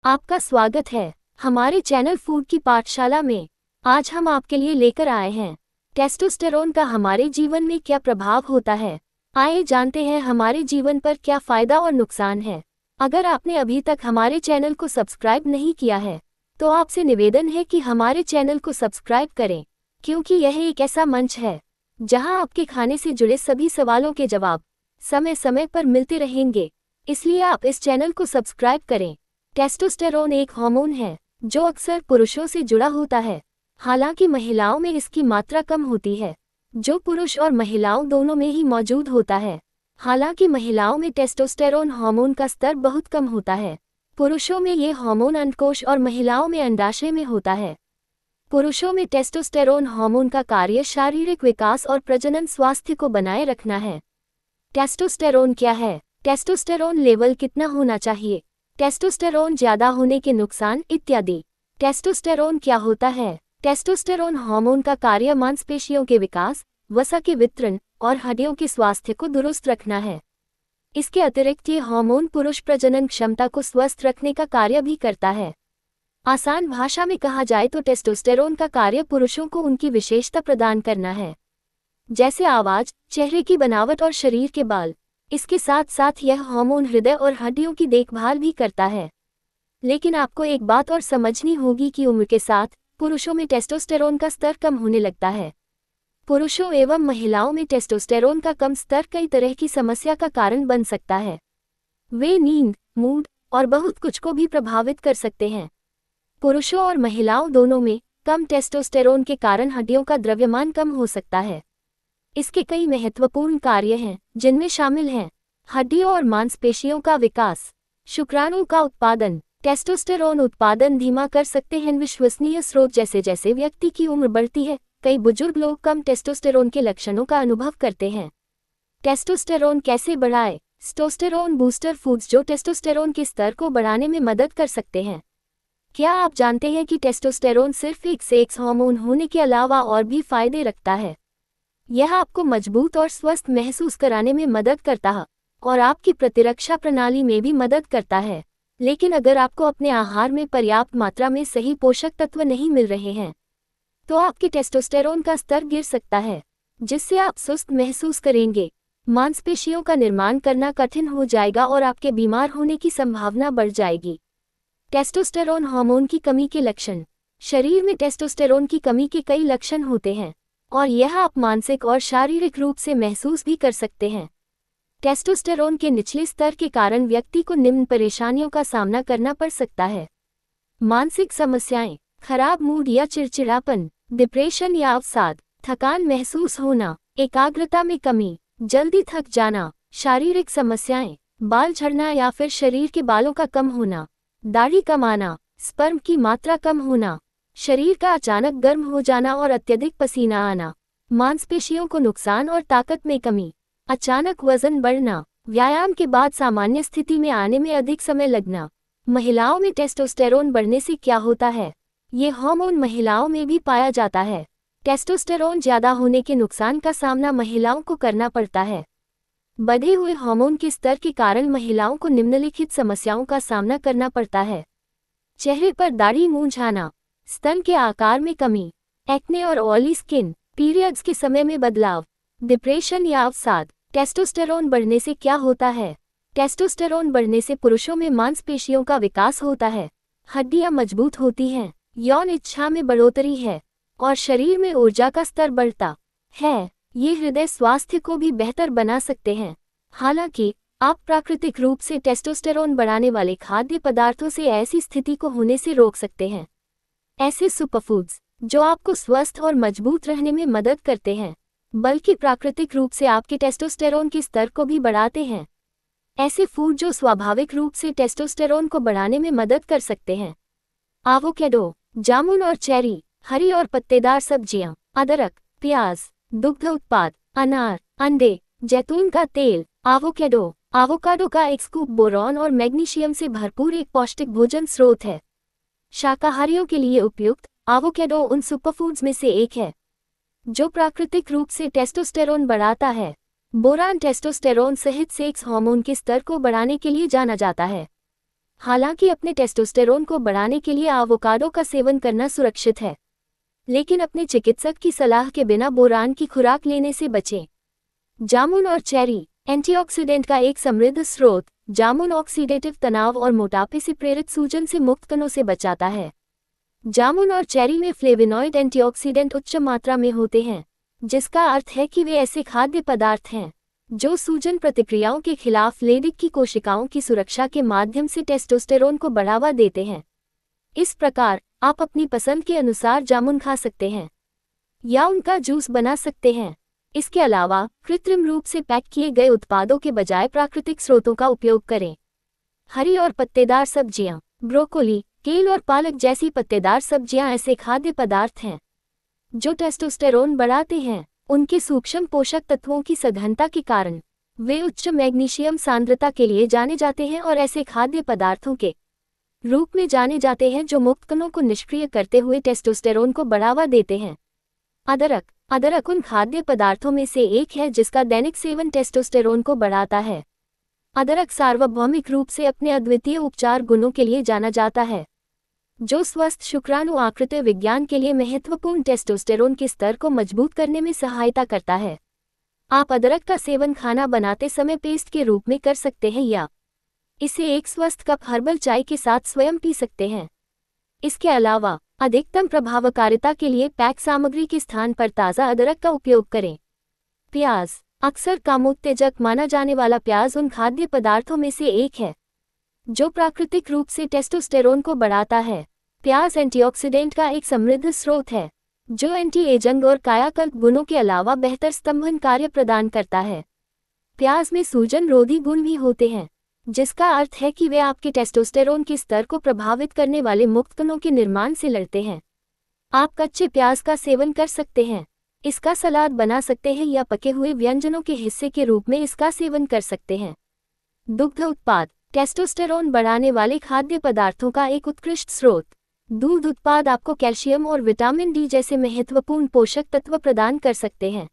आपका स्वागत है हमारे चैनल फूड की पाठशाला में। आज हम आपके लिए लेकर आए हैं टेस्टोस्टेरोन का हमारे जीवन में क्या प्रभाव होता है। आइए जानते हैं हमारे जीवन पर क्या फायदा और नुकसान है। अगर आपने अभी तक हमारे चैनल को सब्सक्राइब नहीं किया है तो आपसे निवेदन है कि हमारे चैनल को सब्सक्राइब करें, क्योंकि यह एक ऐसा मंच है जहां आपके खाने से जुड़े सभी सवालों के जवाब समय समय पर मिलते रहेंगे। इसलिए आप इस चैनल को सब्सक्राइब करें। टेस्टोस्टेरोन एक हार्मोन है जो अक्सर पुरुषों से जुड़ा होता है, हालांकि महिलाओं में इसकी मात्रा कम होती है, जो पुरुष और महिलाओं दोनों में ही मौजूद होता है। हालांकि महिलाओं में टेस्टोस्टेरोन हार्मोन का स्तर बहुत कम होता है। पुरुषों में ये हार्मोन अंडकोश और महिलाओं में अंडाशय में होता है। पुरुषों में टेस्टोस्टेरोन हार्मोन का कार्य शारीरिक विकास और प्रजनन स्वास्थ्य को बनाए रखना है। टेस्टोस्टेरोन क्या है? टेस्टोस्टेरोन लेवल कितना होना चाहिए? टेस्टोस्टेरोन ज्यादा होने के नुकसान इत्यादि। टेस्टोस्टेरोन क्या होता है? टेस्टोस्टेरोन हार्मोन का कार्य मांसपेशियों के विकास, वसा के वितरण और हड्डियों के स्वास्थ्य को दुरुस्त रखना है। इसके अतिरिक्त ये हार्मोन पुरुष प्रजनन क्षमता को स्वस्थ रखने का कार्य भी करता है। आसान भाषा में कहा जाए तो टेस्टोस्टेरोन का कार्य पुरुषों को उनकी विशेषता प्रदान करना है, जैसे आवाज, चेहरे की बनावट और शरीर के बाल। इसके साथ साथ यह हार्मोन हृदय और हड्डियों की देखभाल भी करता है। लेकिन आपको एक बात और समझनी होगी कि उम्र के साथ पुरुषों में टेस्टोस्टेरोन का स्तर कम होने लगता है। पुरुषों एवं महिलाओं में टेस्टोस्टेरोन का कम स्तर कई तरह की समस्या का कारण बन सकता है। वे नींद, मूड और बहुत कुछ को भी प्रभावित कर सकते हैं। पुरुषों और महिलाओं दोनों में कम टेस्टोस्टेरोन के कारण हड्डियों का द्रव्यमान कम हो सकता है। इसके कई महत्वपूर्ण कार्य हैं, जिनमें शामिल हैं हड्डियों और मांसपेशियों का विकास, शुक्राणु का उत्पादन। टेस्टोस्टेरोन उत्पादन धीमा कर सकते हैं विश्वसनीय स्रोत। जैसे जैसे व्यक्ति की उम्र बढ़ती है, कई बुजुर्ग लोग कम टेस्टोस्टेरोन के लक्षणों का अनुभव करते हैं। टेस्टोस्टेरोन कैसे बढ़ाएं? टेस्टोस्टेरोन बूस्टर फूड्स जो टेस्टोस्टेरोन के स्तर को बढ़ाने में मदद कर सकते हैं। क्या आप जानते हैं कि टेस्टोस्टेरोन सिर्फ एक सेक्स हार्मोन होने के अलावा और भी फायदे रखता है? यह आपको मजबूत और स्वस्थ महसूस कराने में मदद करता है और आपकी प्रतिरक्षा प्रणाली में भी मदद करता है। लेकिन अगर आपको अपने आहार में पर्याप्त मात्रा में सही पोषक तत्व नहीं मिल रहे हैं तो आपके टेस्टोस्टेरोन का स्तर गिर सकता है, जिससे आप सुस्त महसूस करेंगे, मांसपेशियों का निर्माण करना कठिन हो जाएगा और आपके बीमार होने की संभावना बढ़ जाएगी। टेस्टोस्टेरोन हार्मोन की कमी के लक्षण। शरीर में टेस्टोस्टेरोन की कमी के कई लक्षण होते हैं और यह आप मानसिक और शारीरिक रूप से महसूस भी कर सकते हैं। टेस्टोस्टेरोन के निचले स्तर के कारण व्यक्ति को निम्न परेशानियों का सामना करना पड़ सकता है। मानसिक समस्याएं, खराब मूड या चिड़चिड़ापन, डिप्रेशन या अवसाद, थकान महसूस होना, एकाग्रता में कमी, जल्दी थक जाना, शारीरिक समस्याएं, बाल झड़ना या फिर शरीर के बालों का कम होना, दाढ़ी कम आना, स्पर्म की मात्रा कम होना, शरीर का अचानक गर्म हो जाना और अत्यधिक पसीना आना, मांसपेशियों को नुकसान और ताकत में कमी, अचानक वजन बढ़ना, व्यायाम के बाद सामान्य स्थिति में आने में अधिक समय लगना। महिलाओं में टेस्टोस्टेरोन बढ़ने से क्या होता है? ये हार्मोन महिलाओं में भी पाया जाता है। टेस्टोस्टेरोन ज्यादा होने के नुकसान का सामना महिलाओं को करना पड़ता है। बढ़े हुए हार्मोन के स्तर के कारण महिलाओं को निम्नलिखित समस्याओं का सामना करना पड़ता है। चेहरे पर दाढ़ी मूंछ आना, स्तन के आकार में कमी, एक्ने और ऑयली स्किन, पीरियड्स के समय में बदलाव, डिप्रेशन या अवसाद। टेस्टोस्टेरोन बढ़ने से क्या होता है? टेस्टोस्टेरोन बढ़ने से पुरुषों में मांसपेशियों का विकास होता है, हड्डियां मजबूत होती हैं, यौन इच्छा में बढ़ोतरी है और शरीर में ऊर्जा का स्तर बढ़ता है। ये हृदय स्वास्थ्य को भी बेहतर बना सकते हैं। हालांकि आप प्राकृतिक रूप से टेस्टोस्टेरोन बढ़ाने वाले खाद्य पदार्थों से ऐसी स्थिति को होने से रोक सकते हैं। ऐसे सुपरफूड्स जो आपको स्वस्थ और मजबूत रहने में मदद करते हैं, बल्कि प्राकृतिक रूप से आपके टेस्टोस्टेरोन के स्तर को भी बढ़ाते हैं। ऐसे फूड जो स्वाभाविक रूप से टेस्टोस्टेरोन को बढ़ाने में मदद कर सकते हैं: एवोकेडो, जामुन और चेरी, हरी और पत्तेदार सब्जियां, अदरक, प्याज, दुग्ध उत्पाद, अनार, अंडे, जैतून का तेल। एवोकाडो का एक स्कूप बोरॉन और मैग्नीशियम से भरपूर एक पौष्टिक भोजन स्रोत है। शाकाहारियों के लिए उपयुक्त एवोकेडो उन सुपरफूड्स में से एक है जो प्राकृतिक रूप से टेस्टोस्टेरोन बढ़ाता है। बोरान टेस्टोस्टेरोन सहित सेक्स हार्मोन के स्तर को बढ़ाने के लिए जाना जाता है। हालांकि अपने टेस्टोस्टेरोन को बढ़ाने के लिए एवोकाडो का सेवन करना सुरक्षित है, लेकिन अपने चिकित्सक की सलाह के बिना बोरान की खुराक लेने से बचें। जामुन और चेरी एंटीऑक्सीडेंट का एक समृद्ध स्रोत। जामुन ऑक्सीडेटिव तनाव और मोटापे से प्रेरित सूजन से मुक्त कणों से बचाता है। जामुन और चेरी में फ्लेवोनॉइड एंटीऑक्सीडेंट उच्च मात्रा में होते हैं, जिसका अर्थ है कि वे ऐसे खाद्य पदार्थ हैं जो सूजन प्रतिक्रियाओं के खिलाफ लेडिक की कोशिकाओं की सुरक्षा के माध्यम से टेस्टोस्टेरोन को बढ़ावा देते हैं। इस प्रकार आप अपनी पसंद के अनुसार जामुन खा सकते हैं या उनका जूस बना सकते हैं। इसके अलावा कृत्रिम रूप से पैक किए गए उत्पादों के बजाय प्राकृतिक स्रोतों का उपयोग करें। हरी और पत्तेदार सब्जियां, ब्रोकोली, केल और पालक जैसी पत्तेदार सब्जियां ऐसे खाद्य पदार्थ हैं जो टेस्टोस्टेरोन बढ़ाते हैं। उनके सूक्ष्म पोषक तत्वों की सघनता के कारण वे उच्च मैग्नीशियम सांद्रता के लिए जाने जाते हैं और ऐसे खाद्य पदार्थों के रूप में जाने जाते हैं जो मुक्त कणों को निष्क्रिय करते हुए टेस्टोस्टेरोन को बढ़ावा देते हैं। अदरक उन खाद्य पदार्थों में से एक है जिसका दैनिक सेवन टेस्टोस्टेरोन को बढ़ाता है। अदरक सार्वभौमिक रूप से अपने अद्वितीय उपचार गुणों के लिए जाना जाता है, जो स्वस्थ शुक्राणु आकृति विज्ञान के लिए महत्वपूर्ण टेस्टोस्टेरोन के स्तर को मजबूत करने में सहायता करता है। आप अदरक का सेवन खाना बनाते समय पेस्ट के रूप में कर सकते हैं या इसे एक स्वस्थ कप हर्बल चाय के साथ स्वयं पी सकते हैं। इसके अलावा अधिकतम प्रभावकारिता के लिए पैक सामग्री के स्थान पर ताज़ा अदरक का उपयोग करें। प्याज अक्सर कामोत्तेजक माना जाने वाला प्याज उन खाद्य पदार्थों में से एक है जो प्राकृतिक रूप से टेस्टोस्टेरोन को बढ़ाता है। प्याज एंटीऑक्सीडेंट का एक समृद्ध स्रोत है जो एंटी एजिंग और कायाकल्प गुणों के अलावा बेहतर स्तंभन कार्य प्रदान करता है। प्याज में सूजन रोधी गुण भी होते हैं, जिसका अर्थ है कि वे आपके टेस्टोस्टेरोन के स्तर को प्रभावित करने वाले मुक्त कणों के निर्माण से लड़ते हैं। आप कच्चे प्याज का सेवन कर सकते हैं, इसका सलाद बना सकते हैं या पके हुए व्यंजनों के हिस्से के रूप में इसका सेवन कर सकते हैं। दुग्ध उत्पाद टेस्टोस्टेरोन बढ़ाने वाले खाद्य पदार्थों का एक उत्कृष्ट स्रोत। दूध उत्पाद आपको कैल्शियम और विटामिन डी जैसे महत्वपूर्ण पोषक तत्व प्रदान कर सकते हैं।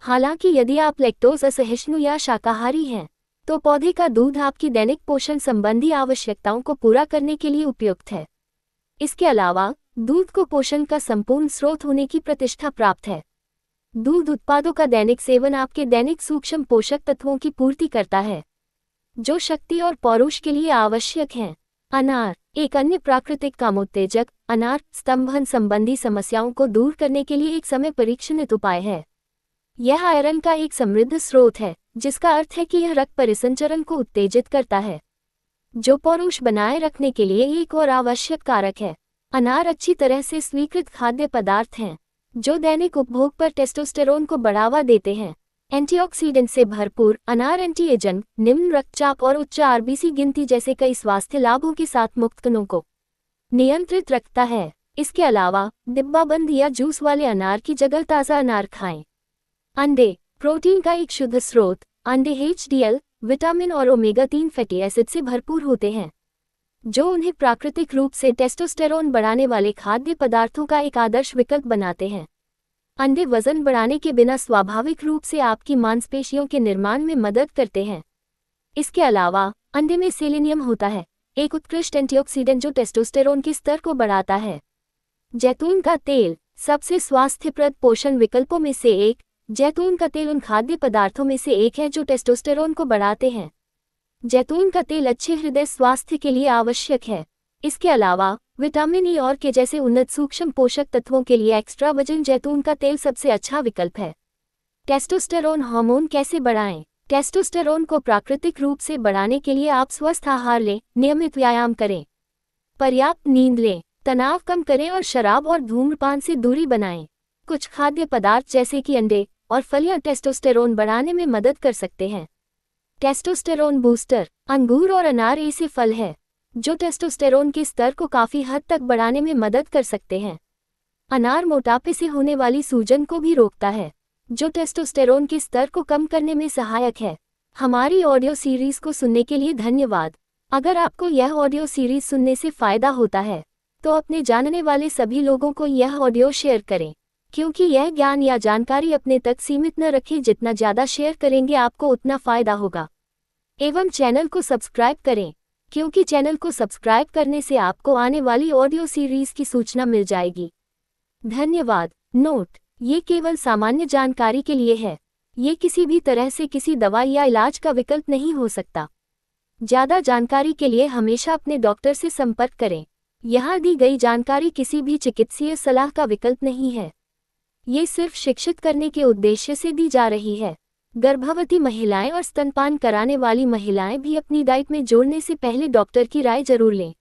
हालांकि यदि आप लैक्टोज असहिष्णु या शाकाहारी हैं, तो पौधे का दूध आपकी दैनिक पोषण संबंधी आवश्यकताओं को पूरा करने के लिए उपयुक्त है। इसके अलावा दूध को पोषण का संपूर्ण स्रोत होने की प्रतिष्ठा प्राप्त है। दूध उत्पादों का दैनिक सेवन आपके दैनिक सूक्ष्म पोषक तत्वों की पूर्ति करता है जो शक्ति और पौरुष के लिए आवश्यक हैं। अनार एक अन्य प्राकृतिक कामोत्तेजक। अनार स्तंभन संबंधी समस्याओं को दूर करने के लिए एक समय परीक्षणित उपाय है। यह आयरन का एक समृद्ध स्रोत है, जिसका अर्थ है कि यह रक्त परिसंचरण को उत्तेजित करता है, जो पौरुष बनाए रखने के लिए एक और आवश्यक कारक है। अनार अच्छी तरह से स्वीकृत खाद्य पदार्थ हैं जो दैनिक उपभोग पर टेस्टोस्टेरोन को बढ़ावा देते हैं। एंटीऑक्सीडेंट से भरपूर अनार एंटी एजिंग, निम्न रक्तचाप और उच्च आरबीसी गिनती जैसे कई स्वास्थ्य लाभों के साथ मुक्त कणों को नियंत्रित रखता है। इसके अलावा डिब्बाबंद या जूस वाले अनार की जगह ताज़ा अनार खाएं। अंडे प्रोटीन का एक शुद्ध स्रोत। अंडे HDL, विटामिन और ओमेगा 3 फैटी एसिड से भरपूर होते हैं, जो उन्हें प्राकृतिक रूप से टेस्टोस्टेरोन बढ़ाने वाले खाद्य पदार्थों का एक आदर्श विकल्प बनाते हैं। अंडे वजन बढ़ाने के बिना स्वाभाविक रूप से आपकी मांसपेशियों के निर्माण में मदद करते हैं। इसके अलावा अंडे में सेलेनियम होता है, एक उत्कृष्ट एंटीऑक्सीडेंट जो टेस्टोस्टेरोन के स्तर को बढ़ाता है। जैतून का तेल सबसे स्वास्थ्यप्रद पोषण विकल्पों में से एक। जैतून का तेल उन खाद्य पदार्थों में से एक है जो टेस्टोस्टेरोन को बढ़ाते हैं। जैतून का तेल अच्छे हृदय स्वास्थ्य के लिए आवश्यक है। इसके अलावा विटामिन ई और के जैसे उन्नत सूक्ष्म पोषक तत्वों के लिए एक्स्ट्रा वजन जैतून का तेल सबसे अच्छा विकल्प है। टेस्टोस्टेरोन हार्मोन कैसे बढ़ाएं? टेस्टोस्टेरोन को प्राकृतिक रूप से बढ़ाने के लिए आप स्वस्थ आहार लें, नियमित व्यायाम करें, पर्याप्त नींद लें, तनाव कम करें और शराब और धूम्रपान से दूरी बनाएं। कुछ खाद्य पदार्थ जैसे कि अंडे और फलियां टेस्टोस्टेरोन बढ़ाने में मदद कर सकते हैं। टेस्टोस्टेरोन बूस्टर अंगूर और अनार ऐसे फल है जो टेस्टोस्टेरोन के स्तर को काफी हद तक बढ़ाने में मदद कर सकते हैं। अनार मोटापे से होने वाली सूजन को भी रोकता है, जो टेस्टोस्टेरोन के स्तर को कम करने में सहायक है। हमारी ऑडियो सीरीज को सुनने के लिए धन्यवाद। अगर आपको यह ऑडियो सीरीज सुनने से फायदा होता है तो अपने जानने वाले सभी लोगों को यह ऑडियो शेयर करें, क्योंकि यह ज्ञान या जानकारी अपने तक सीमित न रखें। जितना ज़्यादा शेयर करेंगे आपको उतना फायदा होगा। एवं चैनल को सब्सक्राइब करें। क्योंकि चैनल को सब्सक्राइब करने से आपको आने वाली ऑडियो सीरीज की सूचना मिल जाएगी। धन्यवाद। नोट: ये केवल सामान्य जानकारी के लिए है। ये किसी भी तरह से किसी दवाई या इलाज का विकल्प नहीं हो सकता। ज़्यादा जानकारी के लिए हमेशा अपने डॉक्टर से संपर्क करें। यहाँ दी गई जानकारी किसी भी चिकित्सीय सलाह का विकल्प नहीं है। ये सिर्फ शिक्षित करने के उद्देश्य से दी जा रही है। गर्भवती महिलाएं और स्तनपान कराने वाली महिलाएं भी अपनी डाइट में जोड़ने से पहले डॉक्टर की राय जरूर लें।